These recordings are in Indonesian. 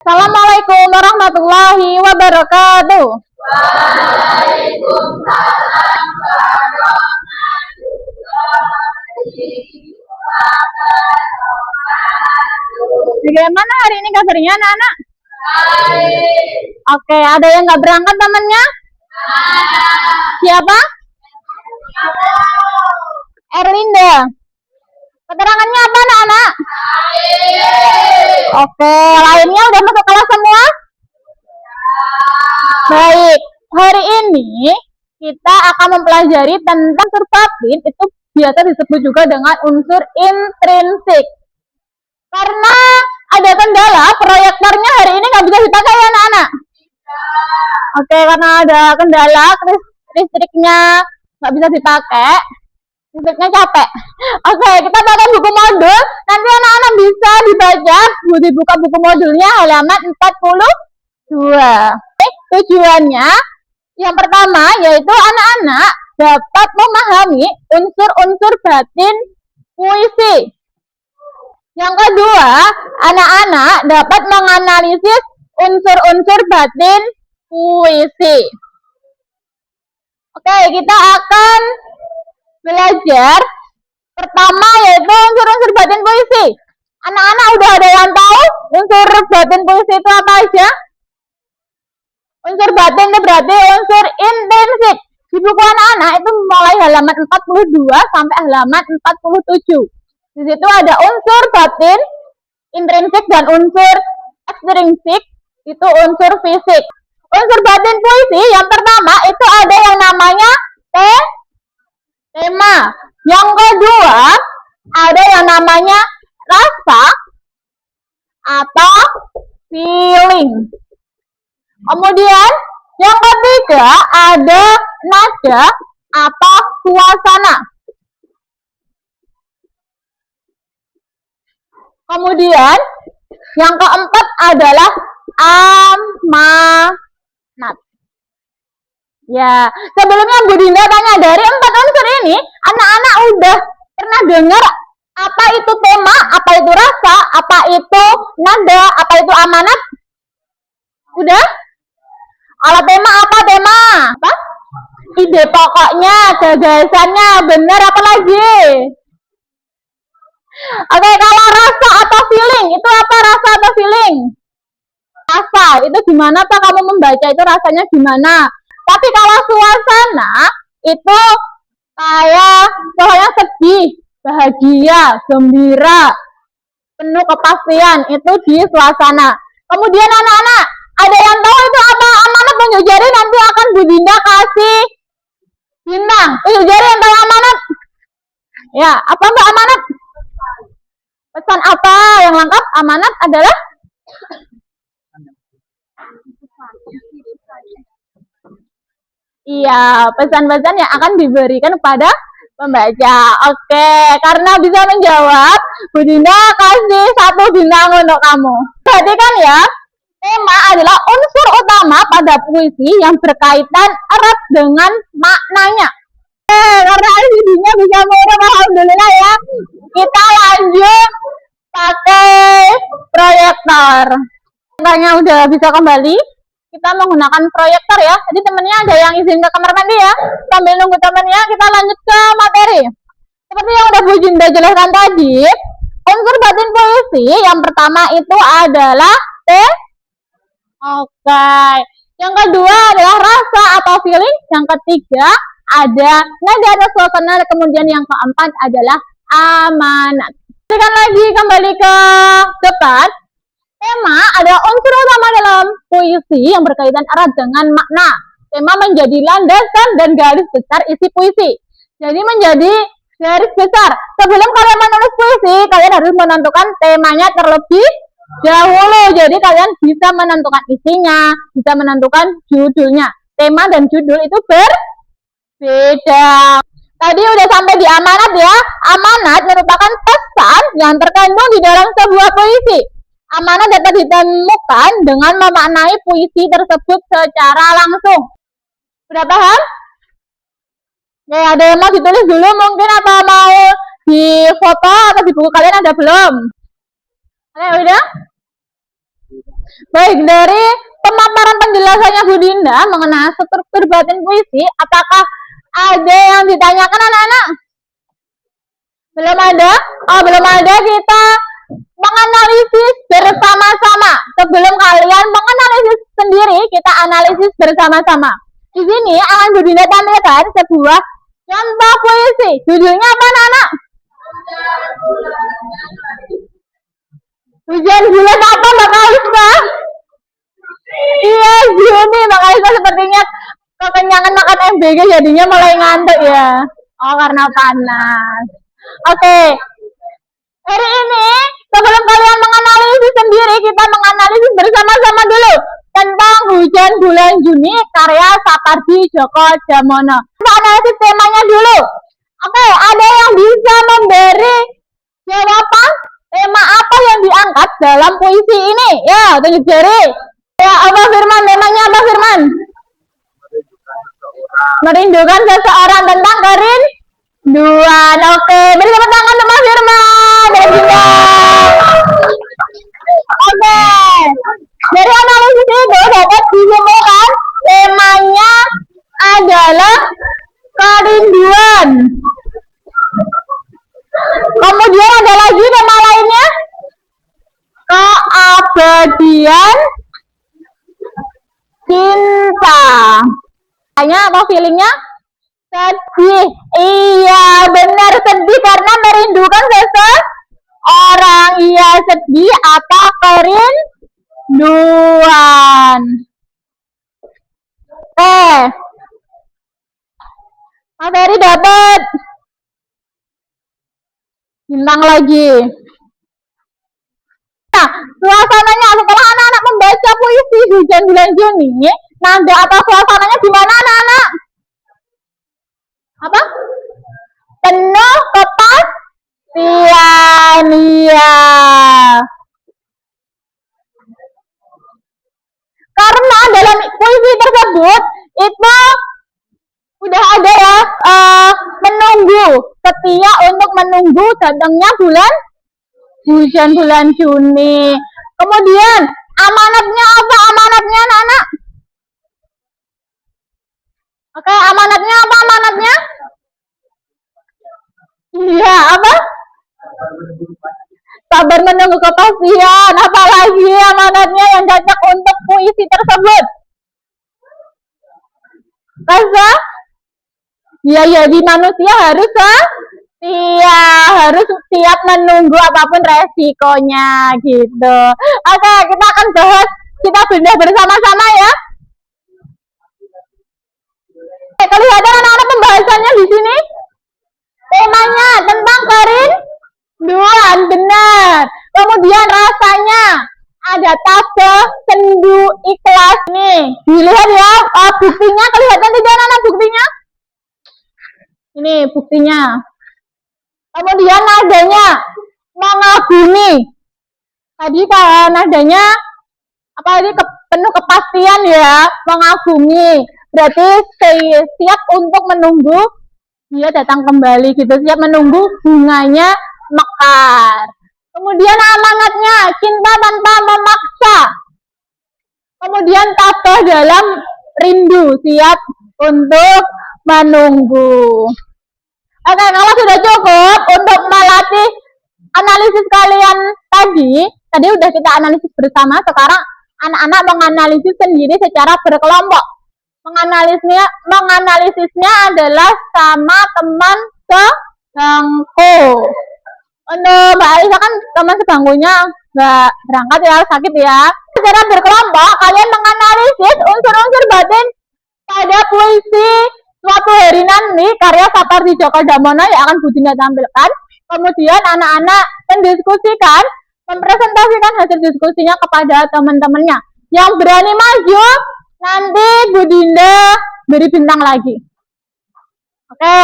Assalamualaikum warahmatullahi wabarakatuh. Waalaikumsalam warahmatullahi wabarakatuh. Bagaimana hari ini kabarnya anak-anak? Baik. Oke, ada yang nggak berangkat temannya? Siapa? Erlinda. Keterangannya apa anak-anak? Oke, lainnya udah masuk kelas semua? Baik, hari ini kita akan mempelajari tentang unsur batin, itu biasa disebut juga dengan unsur intrinsik. Karena ada kendala, proyektornya hari ini nggak bisa dipakai ya anak-anak? Oke, karena ada kendala, listriknya nggak bisa dipakai, listriknya capek. Oke, kita pakai buku modul, nanti anak-anak bisa dibaca, dibuka buku modulnya halaman 42. Tujuannya yang pertama yaitu anak-anak dapat memahami unsur-unsur batin puisi. Yang kedua, anak-anak dapat menganalisis unsur-unsur batin puisi. Oke, kita akan belajar pertama yaitu unsur-unsur batin puisi. Anak-anak udah ada yang tahu unsur batin puisi itu apa aja? Unsur batin itu berarti unsur intrinsik. Di buku anak-anak itu mulai halaman 42 sampai halaman 47. Di situ ada unsur batin, intrinsik, dan unsur ekstrinsik, itu unsur fisik. Unsur batin puisi yang pertama itu ada yang namanya tema. Yang kedua ada yang namanya rasa atau feeling. Kemudian yang ketiga ada nada atau suasana. Kemudian yang keempat adalah amanat. Ya, sebelumnya Bu Dinda tanya, dari 4 unsur ini anak-anak udah pernah dengar apa itu tema, apa itu rasa, apa itu nada, apa itu amanat? Udah? Kalau tema apa tema? Apa? Ide pokoknya, gagasannya, benar apa lagi? Oke, kalau rasa atau feeling, itu apa rasa atau feeling? Rasa, itu gimana Pak kamu membaca itu rasanya gimana? Tapi kalau suasana, itu kayak pokoknya sedih, bahagia, gembira, penuh kepastian, itu di suasana. Kemudian anak-anak, ada yang tahu itu apa amanat? Tunjuk jari, nanti akan Bu Dinda kasih bintang. Tunjuk jari yang tahu amanat. Ya, apa Mbak amanat? Pesan apa yang lengkap? Amanat adalah iya, pesan-pesan yang akan diberikan kepada pembaca. Oke, karena bisa menjawab, Bu Dinda kasih 1 bintang untuk kamu. Perhatikan ya, tema adalah unsur utama pada puisi yang berkaitan erat dengan maknanya. Karena videonya bisa mudah, alhamdulillah ya. Kita lanjut pakai proyektor. Proyektornya udah bisa kembali. Kita menggunakan proyektor ya. Jadi temennya ada yang izin ke kamar mandi ya. Sambil nunggu temennya, kita lanjut ke materi. Seperti yang udah Bu Dinda jelaskan tadi, unsur batin puisi yang pertama itu adalah Oke. Yang kedua adalah rasa atau feeling. Yang ketiga ada nada atau suasana. Kemudian yang keempat adalah amanat. Kita lagi kembali ke depan. Tema adalah unsur utama dalam puisi yang berkaitan erat dengan makna. Tema menjadi landasan dan garis besar isi puisi. Jadi menjadi garis besar. Sebelum kalian menulis puisi, kalian harus menentukan temanya terlebih dahulu. Jadi kalian bisa menentukan isinya, bisa menentukan judulnya. Tema dan judul itu berbeda. Tadi udah sampai di amanat ya. Amanat merupakan pesan yang terkandung di dalam sebuah puisi. Amanat dapat ditemukan dengan memaknai puisi tersebut secara langsung. Sudah paham? Oke, ada yang mau ditulis dulu mungkin, apa mau di foto atau di buku kalian ada belum? Oke, udah? Baik, dari pemaparan penjelasannya Bu Dinda mengenai struktur batin puisi, apakah ada yang ditanyakan anak-anak? Belum ada? Oh, belum ada. Kita menganalisis bersama-sama. Sebelum kalian menganalisis sendiri, kita analisis bersama-sama. Di sini akan Bu Dinda tampilkan sebuah contoh puisi. Judulnya apa, anak-anak? Hujan bulan apa, Mbak Kalista? Iya, Juni. Mbak Kalista sepertinya kekenyangan makan MBG jadinya mulai ngantuk ya. Oh, karena panas. Oke. Hari ini, sebelum kalian menganalisis sendiri, kita menganalisis bersama-sama dulu tentang Hujan Bulan Juni karya Sapardi Djoko Damono. Kita analisis temanya dulu. Oke, ada yang bisa memberi jawaban tema apa yang diangkat dalam puisi ini? Ya, tunjuk jari. Ya, apa Firman? Temanya apa Firman? Merindukan seseorang tentang kerinduan. Oke, beri tepuk tangan untuk Mas Firman. Oke, dari analisis itu dapat disimpulkan temanya adalah kerinduan. Kemudian ada lagi tema lainnya, keabadian cinta. Hanya apa feelingnya? Sedih. Iya, benar, sedih karena merindukan seseorang. Iya, sedih atau kerinduan. Materi dapat bintang lagi. Nah, suasananya setelah anak-anak membaca puisi Hujan Bulan Juni, nada atau suasananya gimana anak-anak? Apa? Penuh kepastian. Iya. Karena dalam puisi tersebut itu udah ada ya menunggu, setia untuk menunggu datangnya hujan bulan Juni. Kemudian amanatnya apa? Amanatnya anak-anak? Oke, amanatnya apa amanatnya? Iya, apa? Sabar menunggu kepastian. Apalagi amanatnya yang cocok untuk puisi tersebut? Rasa? Ya, jadi manusia harus harus siap menunggu apapun resikonya gitu. Oke, kita akan bahas, kita bedah bersama-sama ya. Kelihatan anak-anak pembahasannya di sini. Temanya tentang kerinduan, benar. Kemudian rasanya ada tabah, sendu, ikhlas. Nih, dilihat ya, buktinya kelihatan tidak anak buktinya? Ini buktinya. Kemudian nadanya mengagumi. Tadi nadanya apa ini penuh kepastian ya, mengagumi. Berarti siap untuk menunggu dia datang kembali gitu, siap menunggu bunganya mekar. Kemudian amanatnya cinta tanpa memaksa. Kemudian tabah dalam rindu, siap untuk menunggu. Oke, kalau sudah cukup untuk melatih analisis kalian tadi udah kita analisis bersama, sekarang anak-anak menganalisis sendiri secara berkelompok. Menganalisisnya adalah sama teman sebangku. Untuk Mbak Alisa kan teman sebangkunya nggak berangkat ya, sakit ya. Secara berkelompok, kalian menganalisis unsur-unsur batin pada puisi Suatu Hari Nanti karya Sapardi Djoko Damono yang akan Bu Dinda tampilkan. Kemudian anak-anak mendiskusikan, mempresentasikan hasil diskusinya kepada teman-temannya. Yang berani maju, nanti Bu Dinda beri bintang lagi. Oke.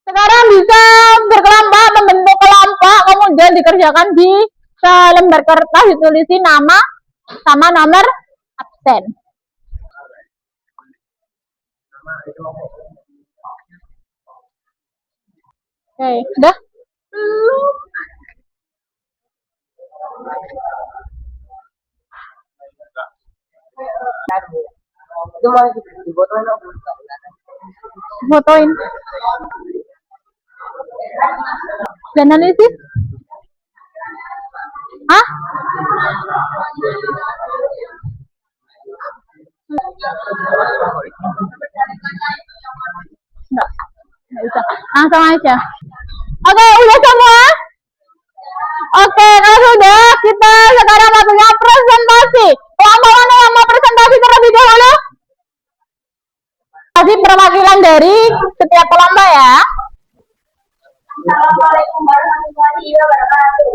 Sekarang bisa berkelompok, membentuk kelompok, kemudian dikerjakan di selembar kertas, ditulisi nama sama nomor absen. Oke, udah? Belum. Itu mau difotoin apa? Fotoin. Dan analisis? Hah? Enggak bisa. Langsung aja. Oke, udah semua? Oke, kalau sudah, kita sekarang waktunya presentasi. Kelompok mana yang mau presentasi terlebih dahulu? Kasih perwakilan dari setiap kelompok ya. Assalamualaikum warahmatullahi wabarakatuh.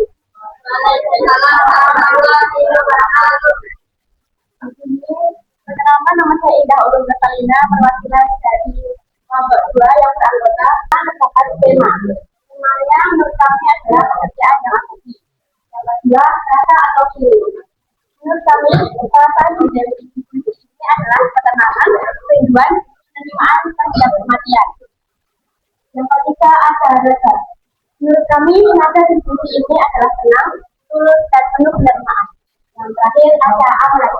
Waalaikumsalam warahmatullahi wabarakatuh. Perkenalkan, nama saya Indah Ulum Nasalina, perwakilan dari kelompok 2 yang beranggota merupakan tema. Temanya menurut kami adalah pekerjaan yang aktif. Yang kedua, rasa atau feeling. Menurut kami, perasaan dari ini adalah ketenangan, kerinduan, penerimaan terhadap kematian. Yang ketiga, ada rasa. Menurut kami, nada diskusi ini adalah tenang, tulus, dan penuh penerimaan. Yang terakhir, ada amalan.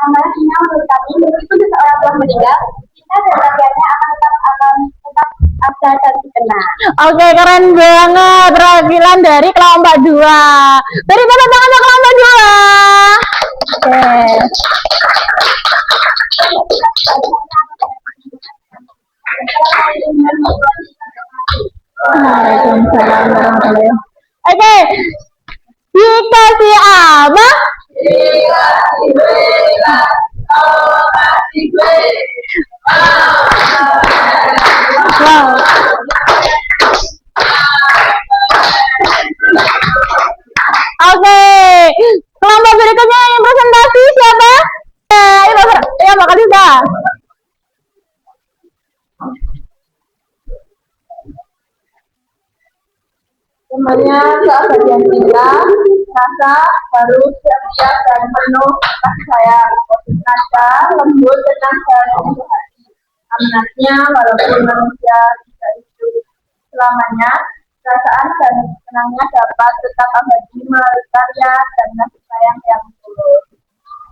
Amalan ini menurut kami, meskipun seseorang telah meninggal, kita dan bagiannya akan tetap ada dan dikenal. Oke, keren banget perwakilan dari kelompok 2. Beri tepuk tangan untuk kelompok 2. Oke. Waalaikumsalam warahmatullahi wabarakatuh. Oke. Dikasih apa? Wow. Oke. Kelompok berikutnya yang presentasi siapa? Ya, makasih Kak. Temanya keabadian cinta, rasa, baru, siap-siap, dan penuh kasih sayang. Rasa, lembut, tenang, dan penuh hati. Amanatnya, walaupun manusia tidak hidup selamanya, perasaan dan tenangnya dapat tetap abadi melalui karya dan kasih sayang yang tulus.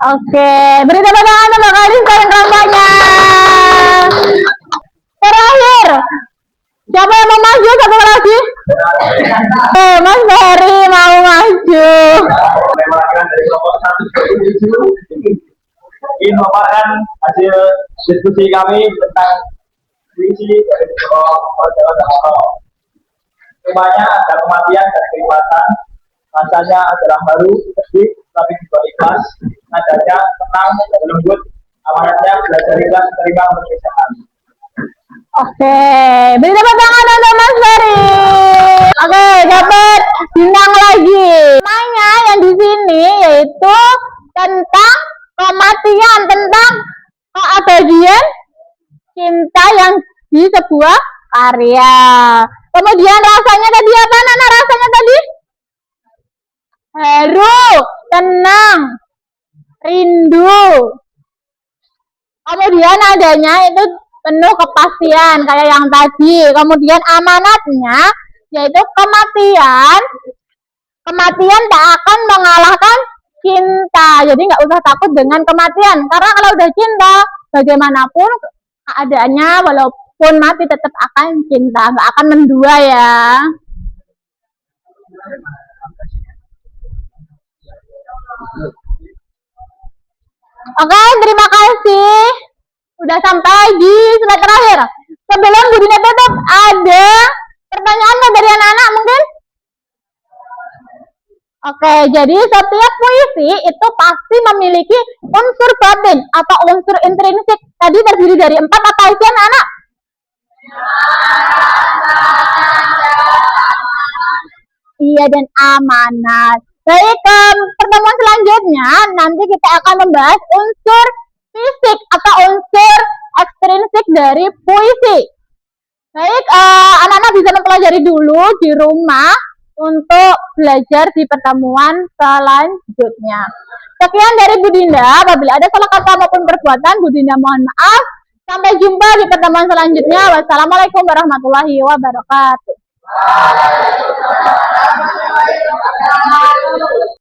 Oke, beri tepuk tangan untuk kalian sekalian kelompoknya. Terakhir, siapa yang mau maju satu lagi? Mas Ferry mau maju. Perwakilan dari kelompok 1 ingin memaparkan hasil diskusi kami tentang visi dari kelompok. Temanya ada kematian dan keikhlasan. Rasanya adalah baru, sedih, tapi juga ikhlas. Nadanya tenang dan lembut. Amanatnya belajar ikhlas menerima perpisahan. Oke, beri tepuk tangan untuk Mas Ferry. Oke, dapat bintang lagi. Temanya yang di sini yaitu tentang kematian, tentang keabadian cinta yang di sebuah karya. Kemudian rasanya tadi apa, Nana? Rasanya tadi haru, tenang, rindu. Kemudian adanya itu penuh kepastian kayak yang tadi. Kemudian amanatnya yaitu kematian tak akan mengalahkan cinta. Jadi nggak usah takut dengan kematian, karena kalau udah cinta bagaimanapun keadaannya, walaupun mati tetap akan cinta, nggak akan mendua ya. Oke, terima kasih. Udah sampai di slide terakhir. Sebelum Bu Dina tutup, ada pertanyaan dari anak-anak mungkin? Oke, jadi setiap puisi itu pasti memiliki unsur batin atau unsur intrinsik. Tadi terdiri dari 4 apa aja, anak-anak? Iya, dan amanat. Baik, pertemuan selanjutnya nanti kita akan membahas unsur fisik atau unsur ekstrinsik dari puisi. Baik, anak-anak bisa mempelajari dulu di rumah untuk belajar di pertemuan selanjutnya. Sekian dari Bu Dinda. Apabila ada salah kata maupun perbuatan, Bu Dinda mohon maaf. Sampai jumpa di pertemuan selanjutnya. Wassalamualaikum warahmatullahi wabarakatuh.